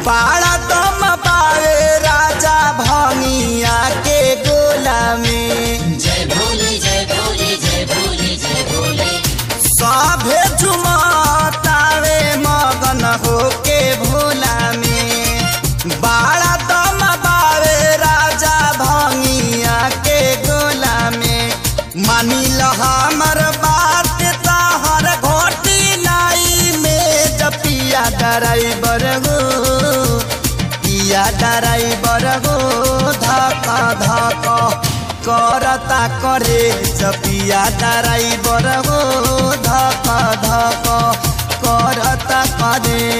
बाड़ा दम बावे राजा भंगिया के गोला में। जय भोले जय भोले जय भोले जय भोले। सभे झुमतावे मगन होके भोला में। बाड़ा दम बावे राजा भंगिया के गोला में। मानी ल हमर बात तहर घोटी नाई में जपिया ड्राइवर गो पिया ड्राइवर गो धक धक करता करे जपिया ड्राइवर गो धक धक करता करे।